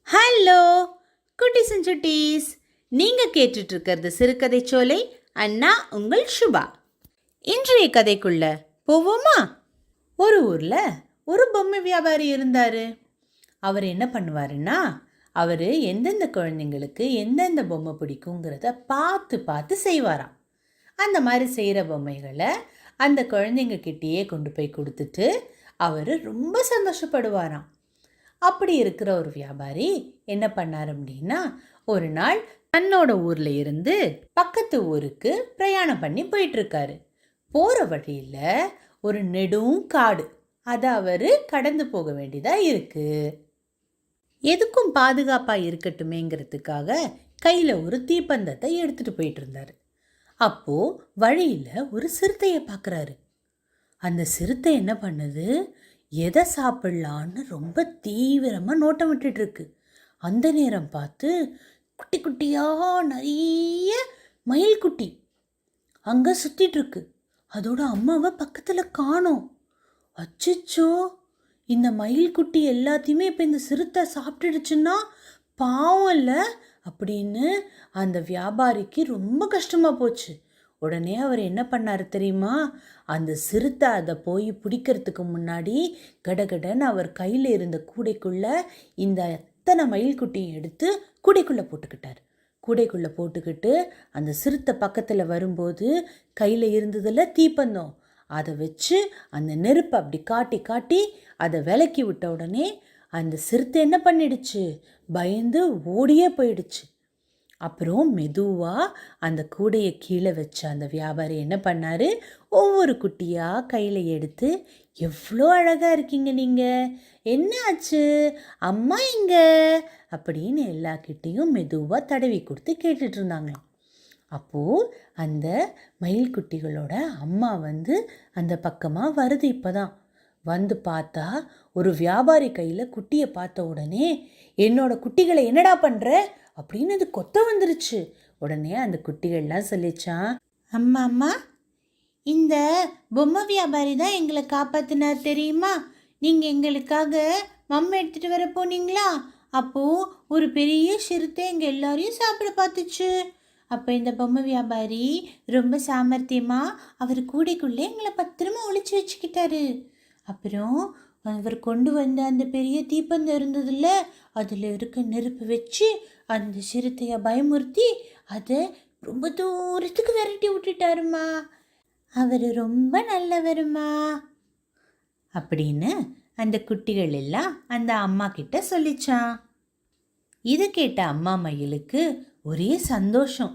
Hello குட்டீஸ் and சுட்டீஸ், நீங்கள் கேட்டுட்ருக்கிறது சிறுகதை சோலை. அண்ணா உங்கள் சுபா. இன்றைய கதைக்குள்ள போவோமா? ஒரு ஊரில் ஒரு பொம்மை வியாபாரி இருந்தார். அவர் என்ன பண்ணுவாருன்னா, அவர் எந்தெந்த குழந்தைங்களுக்கு எந்தெந்த பொம்மை பிடிக்குங்கிறத பார்த்து பார்த்து செய்வாராம். அந்த மாதிரி செய்கிற பொம்மைகளை அந்த குழந்தைங்க கிட்டேயே கொண்டு போய் கொடுத்துட்டு அவர் ரொம்ப சந்தோஷப்படுவாராம். அப்படி இருக்கிற ஒரு வியாபாரி என்ன பண்ணார் அப்படின்னா, ஒரு நாள் தன்னோட ஊர்ல இருந்து பக்கத்து ஊருக்கு பிரயாணம் பண்ணி போயிட்டு இருக்காரு. போற வழியில ஒரு நெடும் காடு, அதை அவரு கடந்து போக வேண்டியதா இருக்கு. எதுக்கும் பாதுகாப்பா இருக்கட்டுமேங்கிறதுக்காக கையில ஒரு தீப்பந்தத்தை எடுத்துட்டு போயிட்டு இருந்தாரு. அப்போ வழியில ஒரு சிறுத்தையை பார்க்குறாரு. அந்த சிறுத்தை என்ன பண்ணுது, எதை சாப்பிட்லான்னு ரொம்ப தீவிரமாக நோட்டம் விட்டுட்டு இருக்கு. அந்த நேரம் பார்த்து குட்டி குட்டியாக நிறைய மயில் குட்டி அங்கே சுற்றிட்டு இருக்கு. அதோட அம்மாவை பக்கத்தில் காணோம். அச்சிச்சோ, இந்த மயில் குட்டி எல்லாத்தையுமே இப்போ இந்த சிறுத்தை சாப்பிட்டுடுச்சுன்னா பாவம் இல்லை அப்படின்னு அந்த வியாபாரிக்கு ரொம்ப கஷ்டமாக போச்சு. உடனே அவர் என்ன பண்ணார் தெரியுமா, அந்த சிறுத்தை அதை போய் பிடிக்கிறதுக்கு முன்னாடி கடகடன்னு அவர் கையில் இருந்த கூடைக்குள்ளே இந்த எத்தனை மயில்குட்டியை எடுத்து கூடைக்குள்ளே போட்டுக்கிட்டார். கூடைக்குள்ளே போட்டுக்கிட்டு அந்த சிறுத்தை பக்கத்தில் வரும்போது கையில் இருந்ததில் தீப்பந்தம், அதை வச்சு அந்த நெருப்பை அப்படி காட்டி காட்டி அதை விலக்கி விட்ட உடனே அந்த சிறுத்தை என்ன பண்ணிடுச்சு, பயந்து ஓடியே போயிடுச்சு. அப்புறம் மெதுவாக அந்த கூடையை கீழே வச்ச அந்த வியாபாரி என்ன பண்ணார், ஒவ்வொரு குட்டியாக கையில் எடுத்து, எவ்வளோ அழகாக இருக்கீங்க நீங்கள், என்ன ஆச்சு, அம்மா எங்கே அப்படின்னு எல்லாக்கிட்டேயும் மெதுவாக தடவி கொடுத்து கேட்டுட்டு இருந்தாங்களாம். அப்போது அந்த மயில் குட்டிகளோட அம்மா அந்த பக்கமாக வருது. இப்போ தான் வந்து பார்த்தா ஒரு வியாபாரி கையில் குட்டியை பார்த்த உடனே, என்னோட குட்டிகளை என்னடா பண்ணுற அப்படின்னு அது கொத்த வந்துருச்சு. உடனே அந்த குட்டிகள்லாம் சொல்லிச்சான், அம்மா அம்மா, இந்த பொம்மை வியாபாரி தான் எங்களை காப்பாற்றினார் தெரியுமா, நீங்கள் எங்களுக்காக மம்மை எடுத்துகிட்டு வர போனீங்களா, அப்போது ஒரு பெரிய சிறுத்தை எங்கள் எல்லாரையும் சாப்பிட பார்த்துச்சு. அப்போ இந்த பொம்மை வியாபாரி ரொம்ப சாமர்த்தியமாக அவர் கூடைக்குள்ளே எங்களை பத்திரமா ஒழிச்சு வச்சுக்கிட்டாரு. அப்புறம் அவர் கொண்டு வந்த அந்த பெரிய தீப்பந்தம் இருந்ததில்ல, அதில் இருக்க நெருப்பு வச்சு அந்த சிறுத்தையை பயமுறுத்தி அதை ரொம்ப தூரத்துக்கு விரட்டி விட்டுட்டாருமா. அவர் ரொம்ப நல்லவருமா அப்படின்னு அந்த குட்டிகள் எல்லாம் அந்த அம்மா கிட்ட சொல்லிச்சான். இதை கேட்ட அம்மா மயிலுக்கு ஒரே சந்தோஷம்.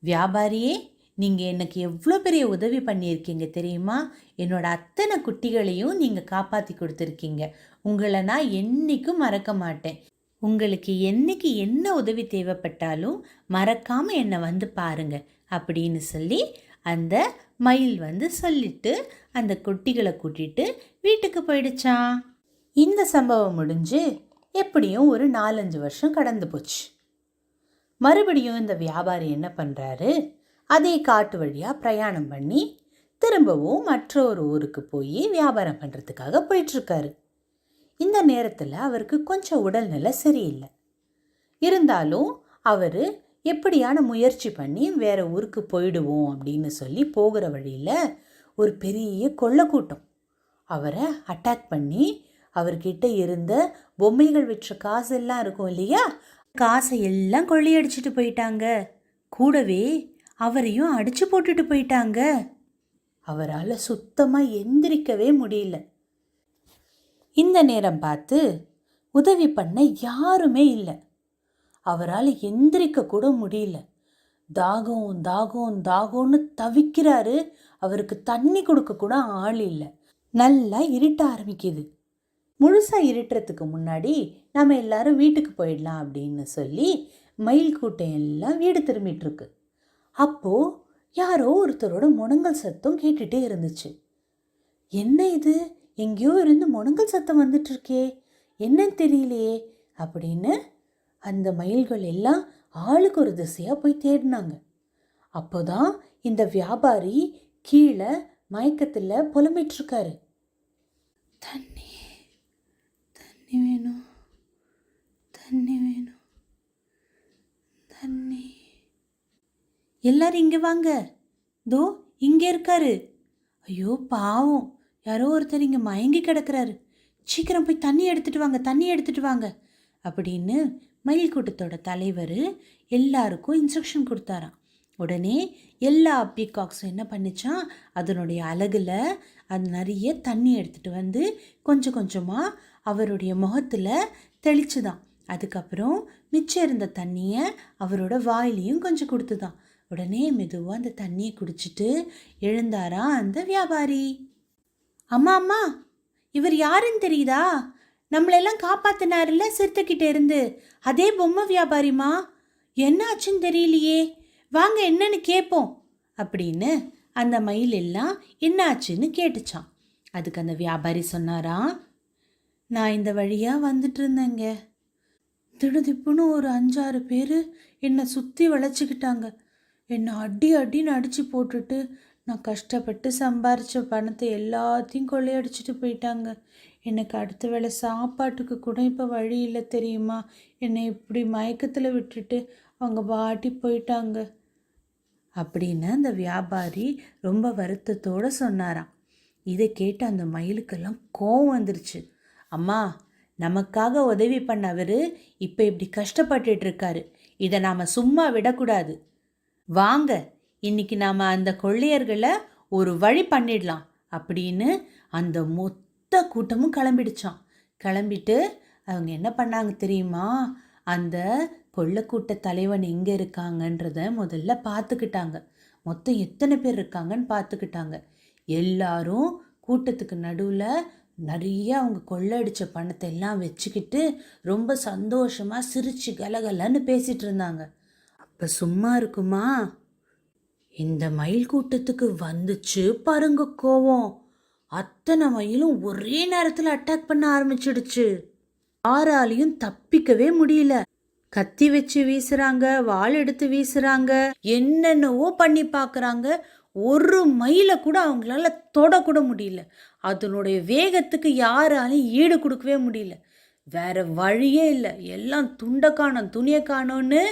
வியாபாரியே, நீங்கள் எனக்கு எவ்வளோ பெரிய உதவி பண்ணியிருக்கீங்க தெரியுமா, என்னோட அத்தனை குட்டிகளையும் நீங்கள் காப்பாற்றி கொடுத்துருக்கீங்க. உங்களை நான் என்றைக்கும் மறக்க மாட்டேன். உங்களுக்கு என்னைக்கு என்ன உதவி தேவைப்பட்டாலும் மறக்காமல் என்னை வந்து பாருங்க அப்படின்னு சொல்லி அந்த மயில் சொல்லிட்டு அந்த குட்டிகளை கூட்டிட்டு வீட்டுக்கு போயிடுச்சான். இந்த சம்பவம் முடிஞ்சு எப்படியும் ஒரு 4-5 வருஷம் கடந்து போச்சு. மறுபடியும் இந்த வியாபாரி என்ன பண்ணுறாரு, அதே காட்டு வழியாக பிரயாணம் பண்ணி திரும்பவும் மற்றொரு ஊருக்கு போய் வியாபாரம் பண்ணுறதுக்காக போயிட்டுருக்காரு. இந்த நேரத்தில் அவருக்கு கொஞ்சம் உடல்நிலை சரியில்லை. இருந்தாலும் அவர் எப்படியான முயற்சி பண்ணி வேற ஊருக்கு போயிடுவோம் அப்படின்னு சொல்லி போகிற வழியில் ஒரு பெரிய கொள்ளைக்கூட்டம் அவரை அட்டாக் பண்ணி அவர்கிட்ட இருந்த பொம்மைகள் விற்ற காசெல்லாம் இருக்கும் இல்லையா, காசை எல்லாம் கொள்ளையடிச்சிட்டு போயிட்டாங்க. கூடவே அவரையும் அடிச்சு போட்டுட்டு போயிட்டாங்க. அவரால் சுத்தமாக எந்திரிக்கவே முடியல. இந்த நேரம் பார்த்து உதவி பண்ண யாருமே இல்லை. அவரால் எந்திரிக்க கூட முடியல. தாகம் தாகம் தாகம்னு தவிக்கிறாரு. அவருக்கு தண்ணி கொடுக்க கூட ஆள் இல்லை. நல்லா இருட்ட ஆரம்பிக்குது. முழுசாக இருட்டுறதுக்கு முன்னாடி நம்ம எல்லாரும் வீட்டுக்கு போயிடலாம் அப்படின்னு சொல்லி மயில் கூட்டம் எல்லாம் வீடு திரும்பிட்டுருக்கு. அப்போது யாரோ ஒருத்தரோட முனங்கல் சத்தம் கேட்டுகிட்டே இருந்துச்சு. என்ன இது, எங்கேயோ இருந்து முனங்கல் சத்தம் வந்துட்டுருக்கே, என்னன்னு தெரியலையே அப்படின்னு அந்த மயில்கள் எல்லாம் ஆளுக்கு ஒரு திசையாக போய் தேடினாங்க. அப்போதான் இந்த வியாபாரி கீழே மயக்கத்தில் புலம்பிட்டுருக்காரு. தண்ணி தண்ணி வேணும், எல்லாரும் இங்கே வாங்க, தோ இங்கே இருக்காரு. ஐயோ பாவம், யாரோ ஒருத்தர் இங்கே மயங்கி கிடக்கிறாரு. சீக்கிரம் போய் தண்ணி எடுத்துட்டு வாங்க, தண்ணி எடுத்துட்டு வாங்க அப்படின்னு மயில் கூட்டத்தோட தலைவர் எல்லாருக்கும் இன்ஸ்ட்ரக்ஷன் கொடுத்தாராம். உடனே எல்லா பீகாக்ஸும் என்ன பண்ணிச்சான், அதனுடைய அலகில் அது நிறைய தண்ணி எடுத்துகிட்டு வந்து கொஞ்சம் கொஞ்சமாக அவருடைய முகத்தில் தெளிச்சுதான். அதுக்கப்புறம் மிச்சம் இருந்த தண்ணியை அவரோட வாயிலையும் கொஞ்சம் கொடுத்துதான். உடனே மெதுவாக அந்த தண்ணியை குடிச்சிட்டு எழுந்தாரா அந்த வியாபாரி. அம்மா அம்மா, இவர் யாருன்னு தெரியுதா? நம்மளெல்லாம் காப்பாத்தினாருல்ல சிறுத்தைக்கிட்ட இருந்து, அதே பொம்மை வியாபாரிமா. என்ன ஆச்சுன்னு தெரியலையே, வாங்க என்னன்னு கேட்போம் அப்படின்னு அந்த மயில் எல்லாம் என்ன ஆச்சுன்னு கேட்டுச்சான். அதுக்கு அந்த வியாபாரி சொன்னாராம், நான் இந்த வழியாக வந்துட்டு இருந்தேங்க. திடுதிப்புன்னு ஒரு 5-6 பேர் என்னை சுற்றி வளைச்சிக்கிட்டாங்க. என்னை அடின்னு அடித்து போட்டுட்டு நான் கஷ்டப்பட்டு சம்பாரித்த பணத்தை எல்லாத்தையும் கொள்ளையடிச்சிட்டு போயிட்டாங்க. எனக்கு அடுத்த வேளை சாப்பாட்டுக்கு கூட இப்போ வழி இல்லை தெரியுமா. என்னை இப்படி மயக்கத்தில் விட்டுட்டு அவங்க பாட்டி போயிட்டாங்க அப்படின்னு அந்த வியாபாரி ரொம்ப வருத்தத்தோடு சொன்னாராம். இதை கேட்டு அந்த மயிலுக்கெல்லாம் கோவம் வந்துருச்சு. அம்மா, நமக்காக உதவி பண்ண அவர் இப்போ இப்படி கஷ்டப்பட்டுட்டு இருக்காரு, இதை நாம் சும்மா விடக்கூடாது. வாங்க இன்னைக்கு நாம் அந்த கொள்ளையர்களை ஒரு வழி பண்ணிடலாம் அப்படின்னு அந்த மொத்த கூட்டமும் கிளம்பிடுச்சான். கிளம்பிட்டு அவங்க என்ன பண்ணாங்க தெரியுமா, அந்த கொள்ளைக்கூட்ட தலைவன் எங்கே இருக்காங்கன்றத முதல்ல பார்த்துக்கிட்டாங்க. மொத்தம் எத்தனை பேர் இருக்காங்கன்னு பார்த்துக்கிட்டாங்க. எல்லாரும் கூட்டத்துக்கு நடுவில் நிறைய அவங்க கொள்ளையடித்த பணத்தை எல்லாம் வச்சுக்கிட்டு ரொம்ப சந்தோஷமாக சிரிச்சு கலகலன்னு பேசிகிட்டு இருந்தாங்க. அப்போ சும்மா இருக்குமா, இந்த மயில் கூட்டத்துக்கு வந்துச்சு பாருங்க கோவம். அத்தனை மயிலும் ஒரே நேரத்தில் அட்டாக் பண்ண ஆரம்பிச்சிடுச்சு. யாராலையும் தப்பிக்கவே முடியல. கத்தி வச்சு வீசுறாங்க, வாள் எடுத்து வீசுறாங்க, என்னென்னவோ பண்ணி பார்க்குறாங்க. ஒரு மயிலை கூட அவங்களால தொடக்கூட முடியல. அதனுடைய வேகத்துக்கு யாராலையும் ஈடு கொடுக்கவே முடியல. வேற வழியே இல்லை. எல்லாம் துண்டை காணோம், துணியை காணோன்னு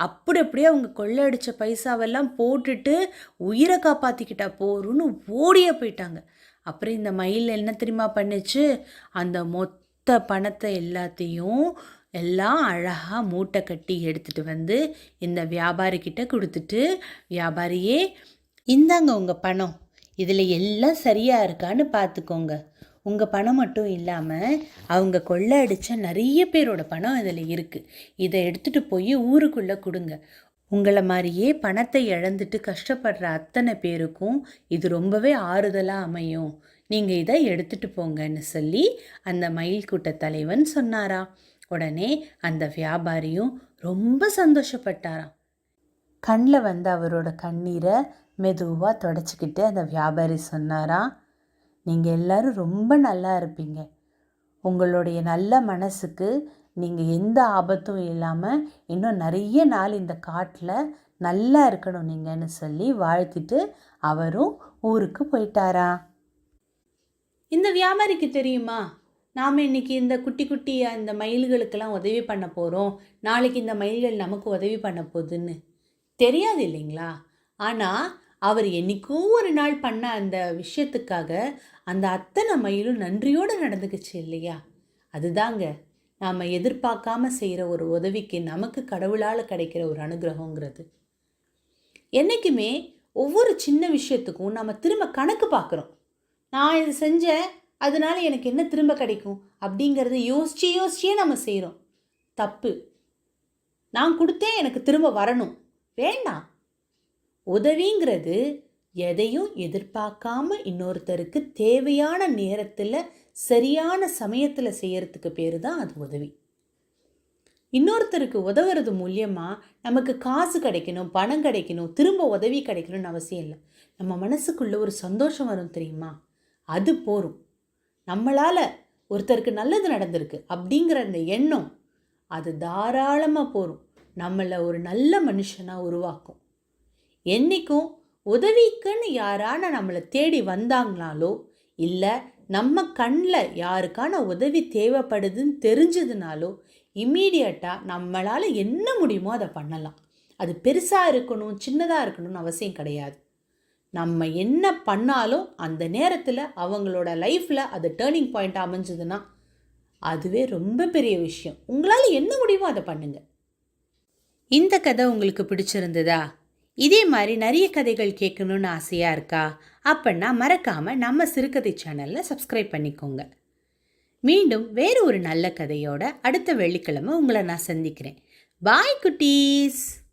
அப்படியே அவங்க கொள்ளையடித்த பைசாவெல்லாம் போட்டுட்டு உயிரை காப்பாற்றிக்கிட்டா போருன்னு ஓடியே போயிட்டாங்க. அப்புறம் இந்த மயில் என்ன தெரியுமா பண்ணுச்சு, அந்த மொத்த பணத்தை எல்லாத்தையும் எல்லாம் அழகாக மூட்டை கட்டி எடுத்துகிட்டு வந்து இந்த வியாபாரிக்கிட்ட கொடுத்துட்டு, வியாபாரியே இந்தாங்க உங்கள் பணம், இதில் எல்லாம் சரியாக இருக்கான்னு பார்த்துக்கோங்க. உங்கள் பணம் மட்டும் இல்லாமல் அவங்க கொள்ளை அடித்த நிறைய பேரோட பணம் இதில் இருக்குது. இதை எடுத்துகிட்டு போய் ஊருக்குள்ளே கொடுங்க. உங்களை மாதிரியே பணத்தை இழந்துட்டு கஷ்டப்படுற அத்தனை பேருக்கும் இது ரொம்பவே ஆறுதலாக அமையும். நீங்கள் இதை எடுத்துகிட்டு போங்கன்னு சொல்லி அந்த மயில் கூட்ட தலைவன் சொன்னாரா. உடனே அந்த வியாபாரியும் ரொம்ப சந்தோஷப்பட்டாராம். கண்ணில் வந்து அவரோட கண்ணீரை மெதுவாக தொடச்சிக்கிட்டு அந்த வியாபாரி சொன்னாராம், நீங்கள் எல்லாரும் ரொம்ப நல்லா இருப்பீங்க. உங்களுடைய நல்ல மனசுக்கு நீங்கள் எந்த ஆபத்தும் இல்லாமல் இன்னும் நிறைய நாள் இந்த காட்டில் நல்லா இருக்கணும் நீங்கன்னு சொல்லி வாழ்த்திட்டு அவரும் ஊருக்கு போயிட்டாரா. இந்த வியாபாரிக்கு தெரியுமா, நாம் இன்றைக்கி இந்த குட்டி குட்டி அந்த மயில்களுக்கெல்லாம் உதவி பண்ண போகிறோம், நாளைக்கு இந்த மயில்கள் நமக்கு உதவி பண்ண போகுதுன்னு தெரியாது இல்லைங்களா. ஆனால் அவர் என்றைக்கும் ஒரு நாள் பண்ண அந்த விஷயத்துக்காக அந்த அத்தனை மயிலும் நன்றியோடு நடந்துக்குச்சு இல்லையா. அதுதாங்க நாம் எதிர்பார்க்காம செய்கிற ஒரு உதவிக்கு நமக்கு கடவுளால் கிடைக்கிற ஒரு அனுகிரகங்கிறது. என்றைக்குமே ஒவ்வொரு சின்ன விஷயத்துக்கும் நம்ம திரும்ப கணக்கு பார்க்குறோம். நான் இது செஞ்சேன், அதனால எனக்கு என்ன திரும்ப கிடைக்கும் அப்படிங்கிறத யோசிச்சே நம்ம செய்கிறோம். தப்பு. நான் கொடுத்தேன் எனக்கு திரும்ப வரணும், வேண்டாம். உதவிங்கிறது எதையும் எதிர்பார்க்காம இன்னொருத்தருக்கு தேவையான நேரத்தில் சரியான சமயத்தில் செய்யறதுக்கு பேர் தான் அது உதவி. இன்னொருத்தருக்கு உதவுறது மூலியமாக நமக்கு காசு கிடைக்கணும், பணம் கிடைக்கணும், திரும்ப உதவி கிடைக்கணும்னு அவசியம் இல்லை. நம்ம மனசுக்குள்ளே ஒரு சந்தோஷம் வரும் தெரியுமா, அது போரும். நம்மளால் ஒருத்தருக்கு நல்லது நடந்திருக்கு அப்படிங்கிற அந்த எண்ணம் அது தாராளமாக போரும், நம்மளை ஒரு நல்ல மனுஷனாக உருவாக்கும். என்றைக்கும் உதவிக்குன்னு யாரான நம்மளை தேடி வந்தாங்கனாலோ இல்லை நம்ம கண்ணில் யாருக்கான உதவி தேவைப்படுதுன்னு தெரிஞ்சதுனாலோ இம்மீடியட்டாக நம்மளால் என்ன முடியுமோ அதை பண்ணலாம். அது பெருசாக இருக்கணும் சின்னதாக இருக்கணும்னு அவசியம் கிடையாது. நம்ம என்ன பண்ணாலும் அந்த நேரத்தில் அவங்களோட லைஃப்பில் அது டேர்னிங் பாயிண்ட் அமைஞ்சதுன்னா அதுவே ரொம்ப பெரிய விஷயம். உங்களால் என்ன முடியுமோ அதை பண்ணுங்க. இந்த கதை உங்களுக்கு பிடிச்சிருந்ததா? இதே மாதிரி நிறைய கதைகள் கேட்கணுன்னு ஆசையாக இருக்கா? அப்படின்னா மறக்காமல் நம்ம சிறுகதை சேனலில் சப்ஸ்கிரைப் பண்ணிக்கோங்க. மீண்டும் வேறு ஒரு நல்ல கதையோட அடுத்த வெள்ளிக்கிழமை உங்களை நான் சந்திக்கிறேன். பாய் குட்டீஸ்.